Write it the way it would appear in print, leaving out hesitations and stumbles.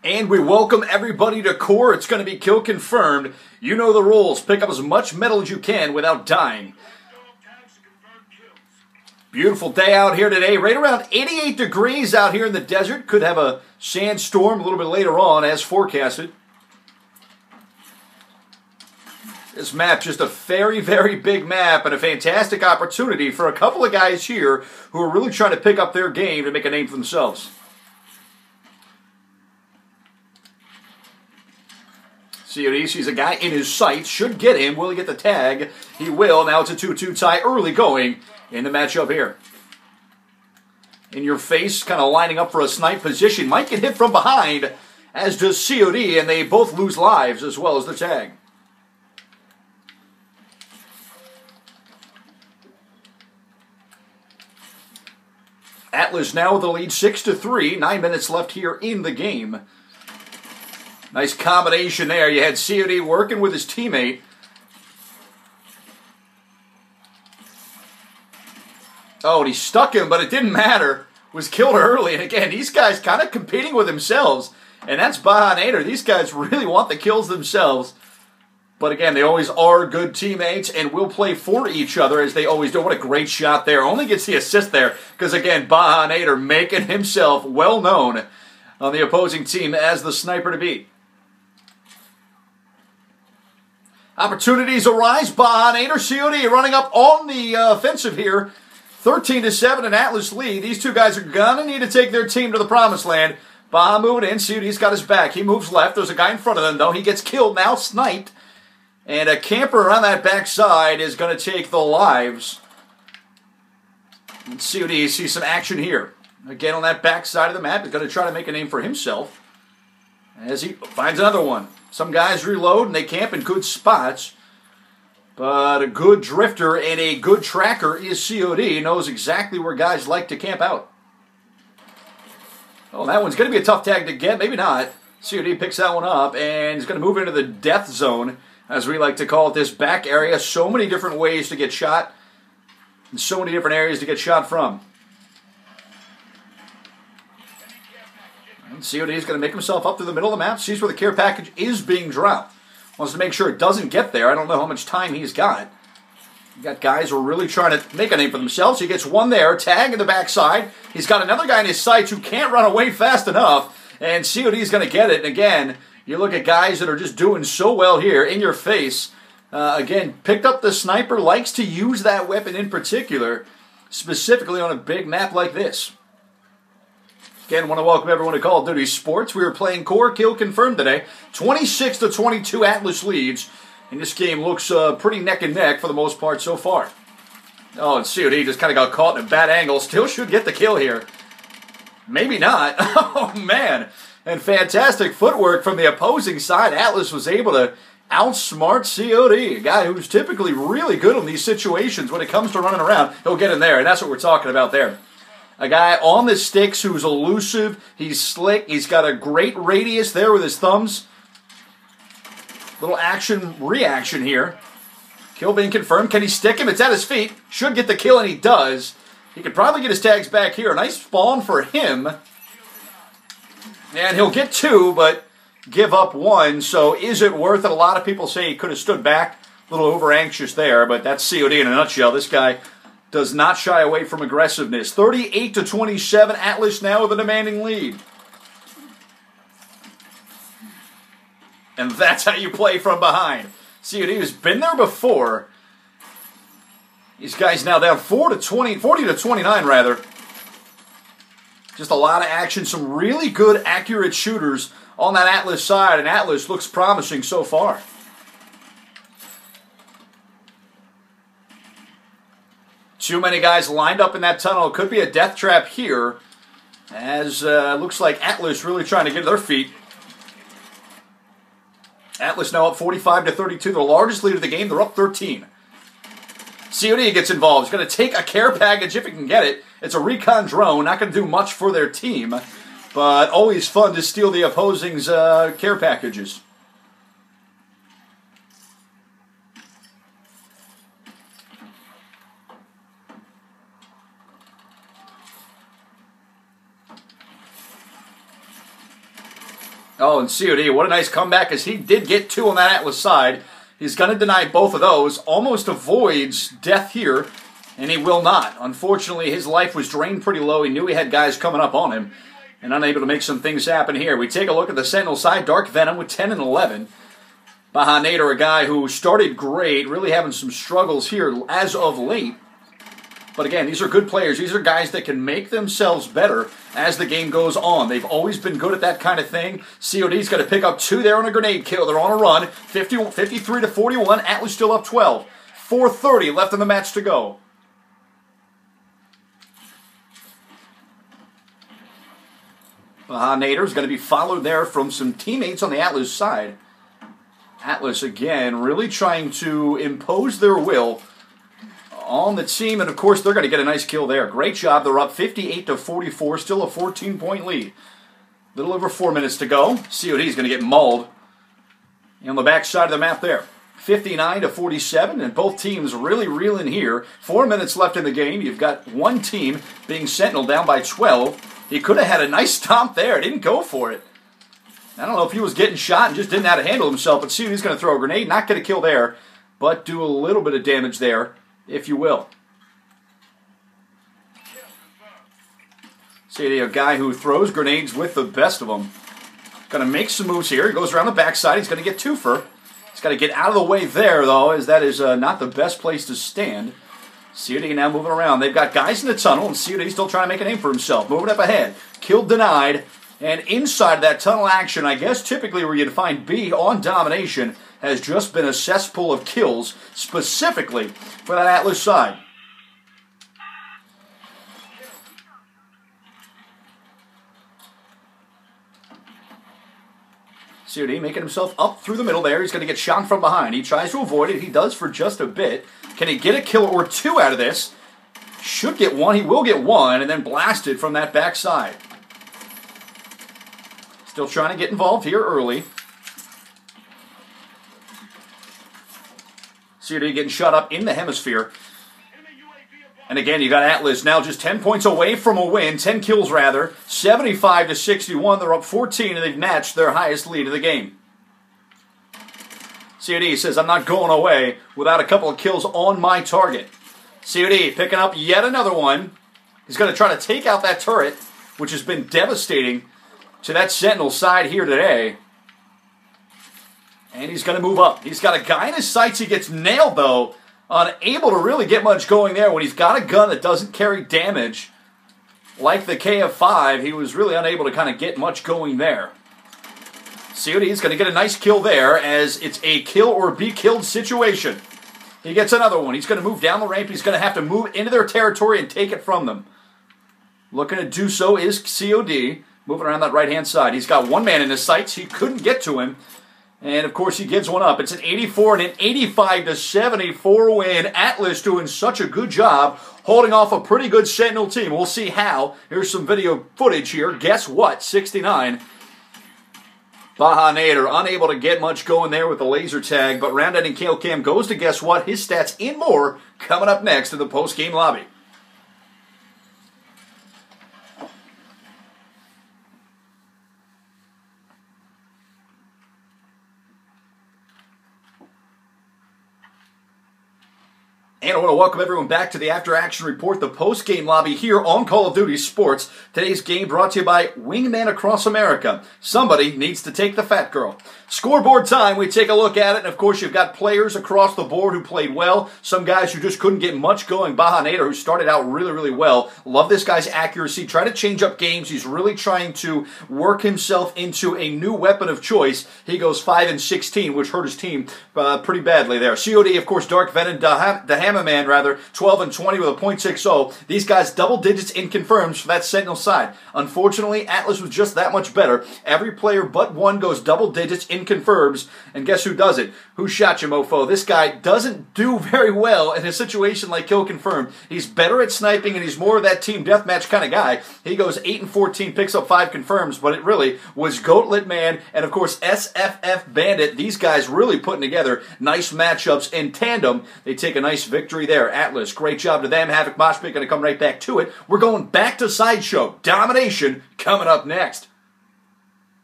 And we welcome everybody to Core. It's going to be kill confirmed. You know the rules. Pick up as much metal as you can without dying. Beautiful day out here today. Right around 88 degrees out here in the desert. Could have a sandstorm a little bit later on as forecasted. This map, just a very, very big map and a fantastic opportunity for a couple of guys here who are really trying to pick up their game to make a name for themselves. COD sees a guy in his sights, should get him. Will he get the tag? He will. Now it's a 2-2 tie early going in the matchup here. In your face, kind of lining up for a snipe position. Might get hit from behind, as does COD, and they both lose lives as well as the tag. Atlas now with the lead 6-3. 9 minutes left here in the game. Nice combination there. You had COD working with his teammate. Oh, and he stuck him, but it didn't matter. Was killed early. And again, these guys kind of competing with themselves. And that's CODannouncer. These guys really want the kills themselves. But again, they always are good teammates and will play for each other as they always do. What a great shot there. Only gets the assist there because, again, CODannouncer making himself well known on the opposing team as the sniper to beat. Opportunities arise. CODannouncer, COD running up on the offensive here. 13-7 an Atlas lead. These two guys are going to need to take their team to the promised land. moving in. COD's got his back. He moves left. There's a guy in front of them, though. He gets killed now, sniped. And a camper around that backside is going to take the lives. And COD sees some action here. Again, on that backside of the map, he's going to try to make a name for himself as he finds another one. Some guys reload and they camp in good spots. But a good drifter and a good tracker is COD. He knows exactly where guys like to camp out. Oh, that one's going to be a tough tag to get. Maybe not. COD picks that one up and is going to move into the death zone, as we like to call it, this back area. So many different ways to get shot and so many different areas to get shot from. And COD is going to make himself up to the middle of the map, sees where the care package is being dropped. Wants to make sure it doesn't get there. I don't know how much time he's got. You got guys who are really trying to make a name for themselves. He gets one there, tag in the backside. He's got another guy in his sights who can't run away fast enough, and COD is going to get it. And again, you look at guys that are just doing so well here, in your face. Again, picked up the sniper, likes to use that weapon in particular, specifically on a big map like this. Again, want to welcome everyone to Call of Duty Sports. We are playing Core Kill Confirmed today. 26-22 Atlas leads. And this game looks pretty neck and neck for the most part so far. Oh, and COD just kind of got caught in a bad angle. Still should get the kill here. Maybe not. Oh, man. And fantastic footwork from the opposing side. Atlas was able to outsmart COD, a guy who's typically really good in these situations when it comes to running around. He'll get in there, and that's what we're talking about there. A guy on the sticks who's elusive. He's slick. He's got a great radius there with his thumbs. Little action, reaction here. Kill being confirmed. Can he stick him? It's at his feet. Should get the kill, and he does. He could probably get his tags back here. A nice spawn for him. And he'll get two, but give up one. So is it worth it? A lot of people say he could have stood back. A little over-anxious there, but that's COD in a nutshell. This guy does not shy away from aggressiveness. 38-27, Atlas now with a demanding lead. And that's how you play from behind. COD has been there before. These guys now down 40-29 rather. Just a lot of action, some really good accurate shooters on that Atlas side, and Atlas looks promising so far. Too many guys lined up in that tunnel. Could be a death trap here, as looks like Atlas really trying to get their feet. Atlas now up 45-32, the largest lead of the game. They're up 13. COD gets involved. He's going to take a care package if he can get it. It's a recon drone, not going to do much for their team, but always fun to steal the opposing's care packages. Oh, and COD, what a nice comeback, as he did get 2 on that Atlas side. He's going to deny both of those. Almost avoids death here, and he will not. Unfortunately, his life was drained pretty low. He knew he had guys coming up on him, and unable to make some things happen here. We take a look at the Sentinel side. Dark Venom with 10 and 11. Baja Nader, a guy who started great, really having some struggles here as of late. But again, these are good players. These are guys that can make themselves better as the game goes on. They've always been good at that kind of thing. COD's got to pick up 2 there on a grenade kill. They're on a run. 53 to 41. Atlas still up 12. 4:30 left in the match to go. Baja Nader is going to be followed there from some teammates on the Atlas side. Atlas, again, really trying to impose their will on the team, and of course they're going to get a nice kill there. Great job. They're up 58 to 44, still a 14-point lead. Little over 4 minutes to go. COD is going to get mauled on the back side of the map there. 59 to 47, and both teams really reeling here. 4 minutes left in the game. You've got one team being Sentinel down by 12. He could have had a nice stomp there. Didn't go for it. I don't know if he was getting shot and just didn't know how to handle himself, but COD's going to throw a grenade. Not get a kill there, but do a little bit of damage there, if you will. See, a guy who throws grenades with the best of them. Going to make some moves here. He goes around the backside. He's going to get twofer. He's got to get out of the way there, though, as that is not the best place to stand. COD now moving around. They've got guys in the tunnel, and COD still trying to make a name for himself. Moving up ahead. Kill denied. And inside that tunnel action, I guess typically where you'd find B on domination, has just been a cesspool of kills, specifically for that Atlas side. COD making himself up through the middle there. He's going to get shot from behind. He tries to avoid it. He does for just a bit. Can he get a kill or 2 out of this? Should get 1. He will get 1, and then blasted from that backside. Still trying to get involved here early. COD getting shot up in the hemisphere. And again, you got Atlas now just 10 points away from a win. 10 kills, rather. 75 to 61. They're up 14, and they've matched their highest lead of the game. COD says, I'm not going away without a couple of kills on my target. COD picking up yet another one. He's going to try to take out that turret, which has been devastating to that Sentinel side here today. And he's going to move up. He's got a guy in his sights. He gets nailed, though. Unable to really get much going there. When he's got a gun that doesn't carry damage, like the KF5, he was really unable to kind of get much going there. COD is going to get a nice kill there, as it's a kill or be killed situation. He gets another one. He's going to move down the ramp. He's going to have to move into their territory and take it from them. Looking to do so is COD. Moving around that right-hand side. He's got one man in his sights. He couldn't get to him. And, of course, he gives one up. It's an 84 and an 85 to 74 win. Atlas doing such a good job holding off a pretty good Sentinel team. We'll see how. Here's some video footage here. Guess what? 69. Baja Nader unable to get much going there with the laser tag. But round-ending kill cam goes to guess what? His stats and more coming up next in the post-game lobby. And I want to welcome everyone back to the After Action Report, the post-game lobby here on Call of Duty Sports. Today's game brought to you by Wingman Across America. Somebody needs to take the fat girl. Scoreboard time, we take a look at it, and of course you've got players across the board who played well. Some guys who just couldn't get much going. Baja Nader, who started out really, really well. Love this guy's accuracy. Trying to change up games. He's really trying to work himself into a new weapon of choice. He goes 5 and 16, which hurt his team pretty badly there. COD, of course, Dark Venom, the Hammerman, rather, 12 and 20 with a .60. These guys double digits in confirms for that Sentinel side. Unfortunately, Atlas was just that much better. Every player but one goes double digits in confirms, and guess who does it? Who shot you, mofo? This guy doesn't do very well in a situation like kill confirmed. He's better at sniping, and he's more of that team deathmatch kind of guy. He goes 8 and 14, picks up 5 confirms, but it really was Goatlet Man and, of course, SFF Bandit. These guys really putting together nice matchups in tandem. They take a nice victory there. Atlas, great job to them. Havoc Moshpit going to come right back to it. We're going back to Sideshow. Domination coming up next.